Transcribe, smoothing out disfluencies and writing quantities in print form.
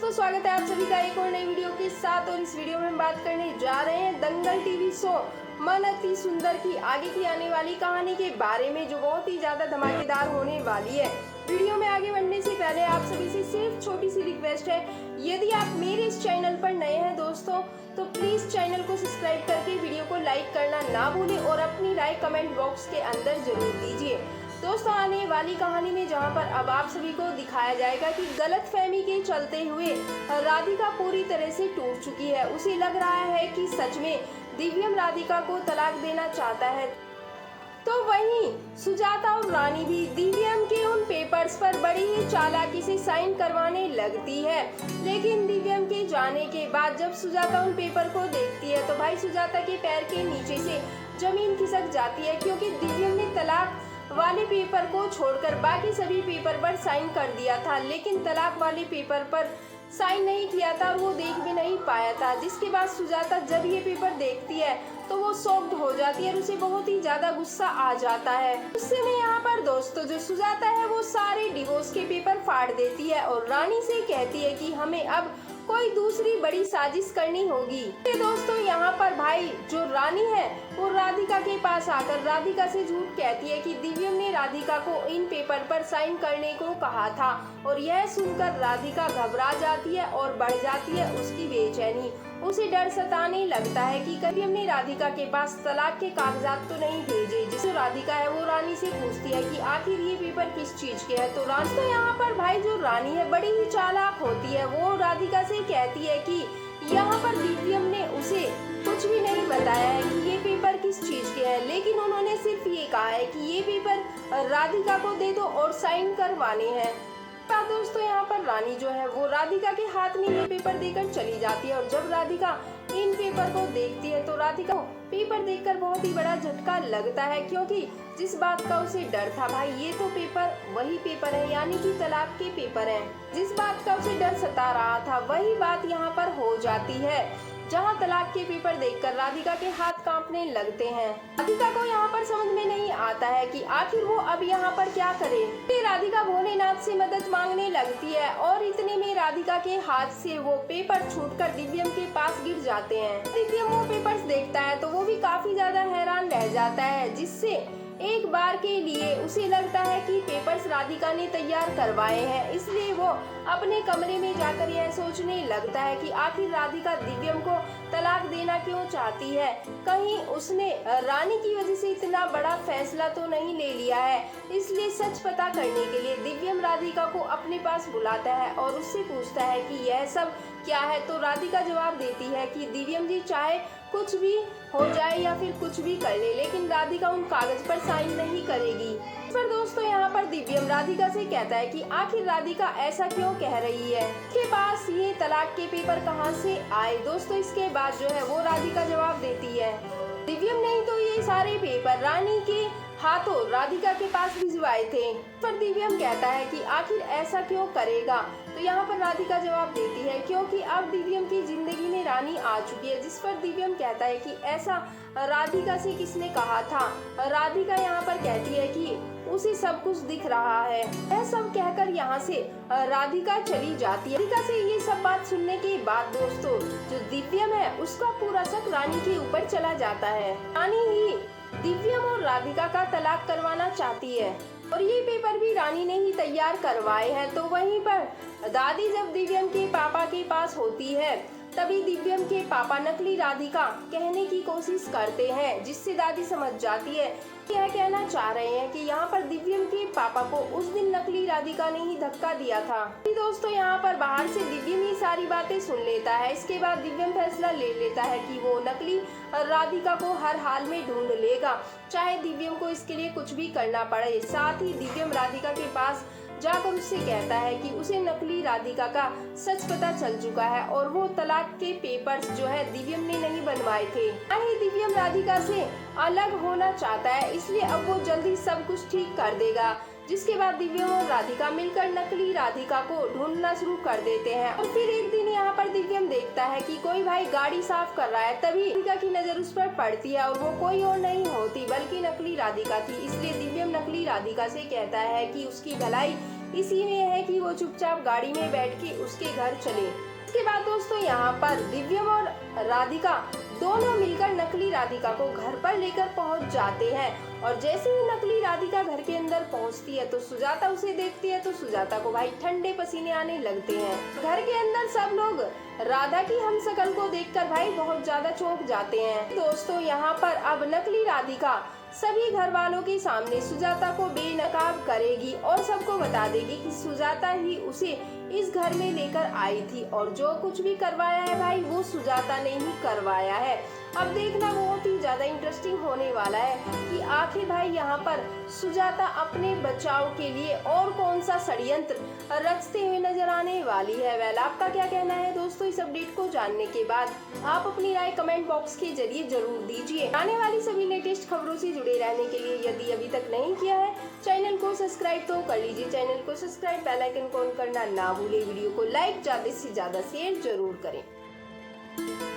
दोस्तों, स्वागत है आप सभी का एक और नई वीडियो के साथ। और इस वीडियो में हम बात करने जा रहे हैं दंगल टीवी शो मन अति सुंदर की आगे की आने वाली कहानी के बारे में, जो बहुत ही ज्यादा धमाकेदार होने वाली है। वीडियो में आगे बढ़ने से पहले आप सभी से सिर्फ छोटी सी रिक्वेस्ट है, यदि आप मेरे इस चैनल पर नए हैं दोस्तों, तो प्लीज चैनल को सब्सक्राइब करके वीडियो को लाइक करना ना भूलें और अपनी राय कमेंट बॉक्स के अंदर जरूर दीजिए। दोस्तों, आने वाली कहानी में जहां पर अब आप सभी को दिखाया जाएगा कि गलतफहमी के चलते हुए राधिका पूरी तरह से टूट चुकी है। उसे लग रहा है कि सच में दिव्यम राधिका को तलाक देना चाहता है। तो वहीं सुजाता और रानी भी दिव्यम के उन पेपर्स पर बड़ी ही चालाकी से साइन करवाने लगती है। लेकिन दिव्यम के जाने के बाद जब सुजाता उन पेपर को देखती है तो भाई सुजाता के पैर के नीचे से जमीन खिसक जाती है, क्योंकि दिव्यम ने तलाक वाले पेपर को छोड़कर बाकी सभी पेपर पर साइन कर दिया था, लेकिन तलाक वाले पेपर पर साइन नहीं किया था और वो देख भी नहीं पाया था। जिसके बाद सुजाता जब ये पेपर देखती है तो वो शॉक्ड हो जाती है और उसे बहुत ही ज्यादा गुस्सा आ जाता है। उससे में यहाँ पर दोस्तों जो सुजाता है वो सारे डिवोर्स के पेपर फाड़ देती है और रानी से कहती है कि हमें अब कोई दूसरी बड़ी साजिश करनी होगी। दोस्तों यहाँ पर भाई जो रानी है वो राधिका के पास आकर राधिका से झूठ कहती है कि दिव्यम ने राधिका को इन पेपर पर साइन करने को कहा था, और यह सुनकर राधिका घबरा जाती है और बढ़ जाती है उसकी बेचैनी। उसे डर सताने लगता है कि दिव्यम ने राधिका के पास तलाक के कागजात तो नहीं भेजे। जिसे राधिका है वो रानी से पूछती है कि आखिर ये पेपर किस चीज के है। तो रानी तो यहाँ पर भाई जो रानी है बड़ी ही चालाक होती है। वो राधिका से कहती है कि यहाँ पर दिव्यम ने उसे कुछ भी नहीं बताया है कि ये पेपर किस चीज के है, लेकिन उन्होंने सिर्फ ये कहा है कि ये पेपर राधिका को दे दो और साइन करवाने हैं। दोस्तों यहाँ पर रानी जो है वो राधिका के हाथ में ये पेपर देकर चली जाती है, और जब राधिका इन पेपर को देखती है तो राधिका को पेपर देखकर बहुत ही बड़ा झटका लगता है, क्योंकि जिस बात का उसे डर था भाई ये तो पेपर वही पेपर है, यानी कि तलाक के पेपर हैं। जिस बात का उसे डर सता रहा था वही बात यहाँ पर हो जाती है, जहाँ तलाक के पेपर देखकर राधिका के हाथ कांपने लगते हैं। राधिका को यहाँ पर समझ में नहीं आता है कि आखिर वो अब यहाँ पर क्या करे। फिर राधिका भोलेनाथ से मदद मांगने लगती है और इतने में राधिका के हाथ से वो पेपर छूटकर दिव्यम के पास गिर जाते हैं। दिव्यम वो पेपर्स देखता है तो वो भी काफी ज्यादा हैरान रह जाता है, जिससे एक बार के लिए उसे लगता है कि पेपर्स राधिका ने तैयार करवाए हैं। इसलिए वो अपने कमरे में जाकर यह सोचने लगता है कि आखिर राधिका दिव्यम को तलाक देना क्यों चाहती है। कहीं उसने रानी की वजह से इतना बड़ा फैसला तो नहीं ले लिया है। इसलिए सच पता करने के लिए दिव्यम राधिका को अपने पास बुलाता है और उससे पूछता है कि यह सब क्या है। तो राधिका जवाब देती है कि दिव्यम जी चाहे कुछ भी हो जाए या फिर कुछ भी कर ले, लेकिन राधिका उन कागज पर साइन नहीं करेगी। पर दोस्तों यहाँ पर दिव्यम राधिका से कहता है कि आखिर राधिका ऐसा क्यों कह रही है, उसके पास ये तलाक के पेपर कहाँ से आए। दोस्तों इसके बाद जो है वो राधिका जवाब देती है दिव्यम नहीं तो ये सारे पेपर रानी के हाथों राधिका के पास भिजवाए थे। पर दिव्यम कहता है कि आखिर ऐसा क्यों करेगा। तो यहाँ पर राधिका जवाब देती है क्योंकि अब दिव्यम की जिंदगी में रानी आ चुकी है। जिस पर दिव्यम कहता है कि ऐसा राधिका से किसने कहा था। राधिका यहाँ पर कहती है कि उसे सब कुछ दिख रहा है। यह सब कहकर यहाँ से राधिका चली जाती है। राधिका से ये सब बात सुनने के बाद दोस्तों जो दिव्यम है उसका पूरा शक रानी के ऊपर चला जाता है। रानी ही दिव्यम और राधिका का तलाक करवाना चाहती है और ये पेपर भी रानी ने ही तैयार करवाए हैं। तो वहीं पर दादी जब दिव्यम के पापा के पास होती है तभी दिव्यम के पापा नकली राधिका कहने की कोशिश करते हैं, जिससे दादी समझ जाती है कि यह कहना चाह रहे हैं कि यहाँ पर दिव्यम के पापा को उस दिन नकली राधिका ने ही धक्का दिया था। दोस्तों यहाँ पर बाहर से दिव्यम ही सारी बातें सुन लेता है। इसके बाद दिव्यम फैसला ले लेता है कि वो नकली राधिका को हर हाल में ढूंढ लेगा, चाहे दिव्यम को इसके लिए कुछ भी करना पड़े। साथ ही दिव्यम राधिका के पास जाकर उससे कहता है कि उसे नकली राधिका का सच पता चल चुका है और वो तलाक के पेपर्स जो है दिव्यम ने नहीं बनवाए थे। दिव्यम राधिका से अलग होना चाहता है, इसलिए अब वो जल्दी सब कुछ ठीक कर देगा। जिसके बाद दिव्यम और राधिका मिलकर नकली राधिका को ढूंढना शुरू कर देते हैं। और फिर एक दिन यहाँ पर दिव्यम देखता है कि कोई भाई गाड़ी साफ कर रहा है, तभी राधिका की नजर उस पर पड़ती है और वो कोई और नहीं होती बल्कि नकली राधिका थी। इसलिए दिव्यम नकली राधिका से कहता है कि उसकी भलाई इसी में है कि वो चुपचाप गाड़ी में बैठ के उसके घर चले। इसके बाद दोस्तों यहाँ पर दिव्यम और राधिका दोनों मिलकर नकली राधिका को घर पर लेकर पहुंच जाते हैं और जैसे ही नकली राधिका घर के अंदर पहुंचती है तो सुजाता उसे देखती है तो सुजाता को भाई ठंडे पसीने आने लगते हैं। घर के अंदर सब लोग राधा की हमशक्ल को देखकर भाई बहुत ज्यादा चौंक जाते हैं। दोस्तों यहाँ पर अब नकली राधिका सभी घर वालों के सामने सुजाता को बेनकाब करेगी और सबको बता देगी कि सुजाता ही उसे इस घर में लेकर आई थी और जो कुछ भी करवाया है भाई वो सुजाता ने ही करवाया है। अब देखना बहुत ही ज्यादा इंटरेस्टिंग होने वाला है कि आखिर भाई यहाँ पर सुजाता अपने बचाव के लिए और कौन सा षड्यंत्र रचते हुए नजर आने वाली है। वेल आपका क्या कहना है दोस्तों इस अपडेट को जानने के बाद? आप अपनी राय कमेंट बॉक्स के जरिए जरूर दीजिए। आने वाली सभी लेटेस्ट खबरों से जुड़े रहने के लिए यदि अभी तक नहीं किया है चैनल को सब्सक्राइब तो कर लीजिए। चैनल को सब्सक्राइब, बेल आइकन को ऑन करना ना भूले। वीडियो को लाइक, ज्यादा से ज्यादा शेयर जरूर करें।